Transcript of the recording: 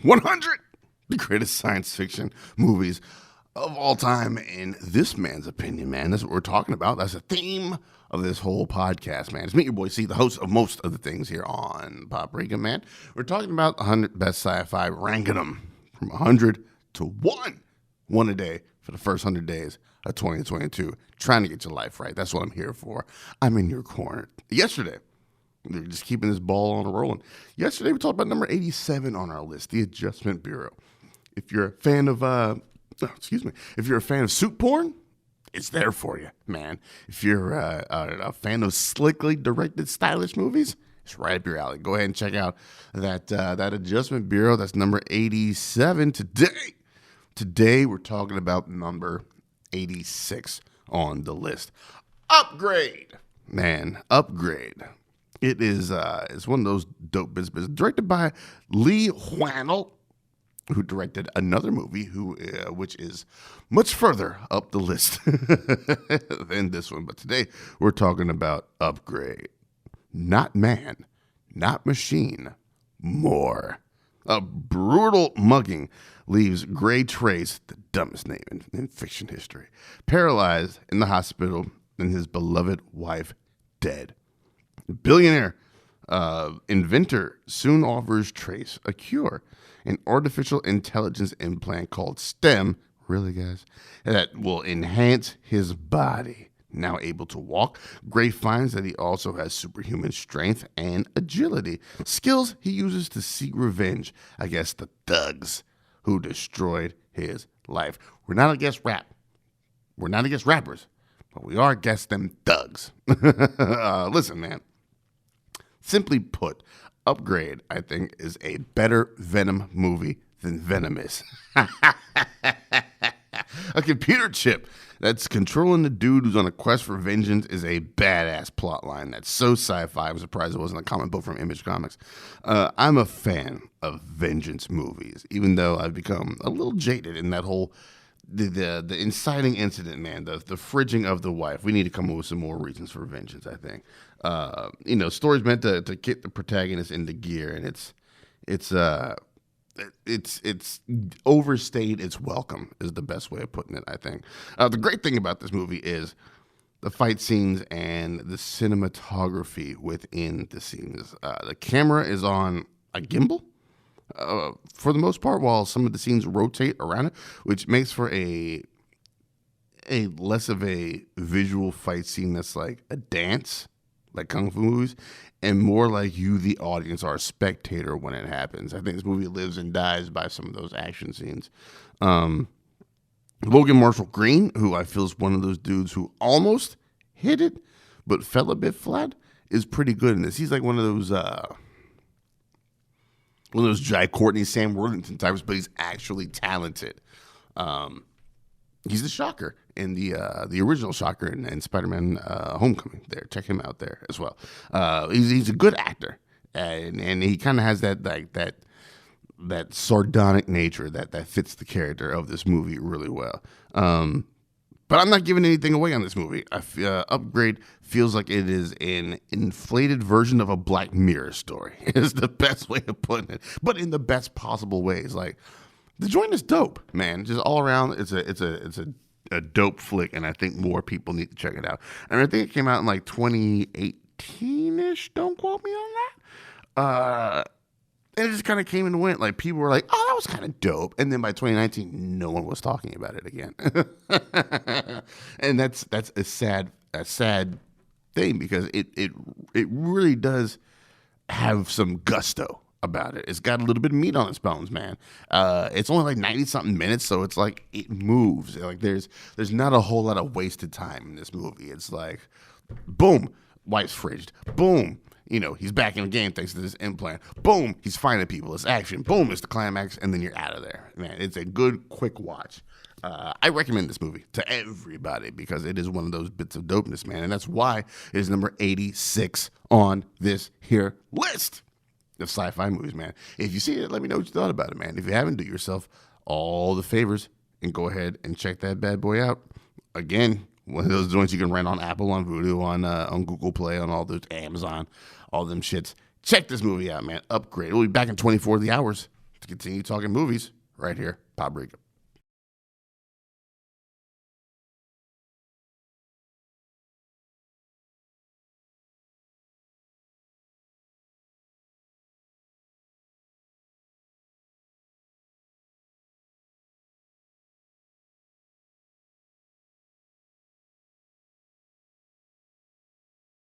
100 the greatest science fiction movies of all time, in this man's opinion, man. That's what we're talking about. That's the theme of this whole podcast, man. It's me, your boy C, the host of most of the things here on Paprika, man. We're talking about 100 best sci-fi, ranking them from 100 to 1. One a day for the first 100 days of 2022. Trying to get your life right. That's what I'm here for. I'm in your corner. Yesterday, we're just keeping this ball on rolling. Yesterday, we talked about number 87 on our list, The Adjustment Bureau. If you're a fan of, if you're a fan of suit porn, it's there for you, man. If you're a fan of slickly directed, stylish movies, it's right up your alley. Go ahead and check out that Adjustment Bureau. That's number 87 today. Today, we're talking about number 86 on the list. Upgrade, man. Upgrade. It is it's one of those dope business. Directed by Lee Whannell, who directed another movie which is much further up the list than this one. But today we're talking about Upgrade. Not man, not machine, more. A brutal mugging leaves Gray Trace, the dumbest name in fiction history, paralyzed in the hospital and his beloved wife dead. Billionaire inventor soon offers Trace a cure, an artificial intelligence implant called STEM, really guys, that will enhance his body. Now able to walk, Gray finds that he also has superhuman strength and agility, skills he uses to seek revenge against the thugs who destroyed his life. We're not against rap. We're not against rappers, but we are against them thugs. Listen, man. Simply put, Upgrade, I think, is a better Venom movie than Venom is. A computer chip that's controlling the dude who's on a quest for vengeance is a badass plotline that's so sci-fi. I'm surprised it wasn't a comic book from Image Comics. I'm a fan of vengeance movies, even though I've become a little jaded in that whole the inciting incident, man, the fridging of the wife. We need to come up with some more reasons for vengeance, I think. Stories meant to get the protagonist into gear, and it's overstayed its welcome is the best way of putting it, I think. The great thing about this movie is the fight scenes and the cinematography within the scenes. The camera is on a gimbal for the most part, while some of the scenes rotate around it, which makes for a less of a visual fight scene that's like a dance, like kung fu movies, and more like you, the audience, are a spectator when it happens. I think this movie lives and dies by some of those action scenes. Logan Marshall Green, who I feel is one of those dudes who almost hit it, but fell a bit flat, is pretty good in this. He's like one of those Jai Courtney, Sam Worthington types, but he's actually talented. He's the Shocker in the original Shocker in Spider-Man Homecoming. There, check him out there as well. He's a good actor, and he kind of has that sardonic nature that fits the character of this movie really well. But I'm not giving anything away on this movie. Upgrade feels like it is an inflated version of a Black Mirror story. Is the best way of putting it, but in the best possible ways. Like, the joint is dope, man. Just all around, it's a dope flick, and I think more people need to check it out. And I think it came out in like 2018-ish. Don't quote me on that. And it just kind of came and went. Like, people were like, "Oh, that was kind of dope," and then by 2019, no one was talking about it again. And that's a sad thing, because it really does have some gusto about it. It's got a little bit of meat on its bones, man. It's only like 90-something minutes, so it's like it moves. Like there's not a whole lot of wasted time in this movie. It's like, boom, wife's fridged. Boom. He's back in the game thanks to this implant. Boom, he's finding people. It's action. Boom, it's the climax, and then you're out of there. Man, it's a good, quick watch. I recommend this movie to everybody because it is one of those bits of dopeness, man, and that's why it is number 86 on this here list of sci-fi movies, man. If you see it, let me know what you thought about it, man. If you haven't, do yourself all the favors and go ahead and check that bad boy out. Again, one of those joints you can rent on Apple, on Vudu, on Google Play, on all those Amazon, all them shits. Check this movie out, man. Upgrade. We'll be back in 24 hours to continue talking movies right here, Pod Breakup.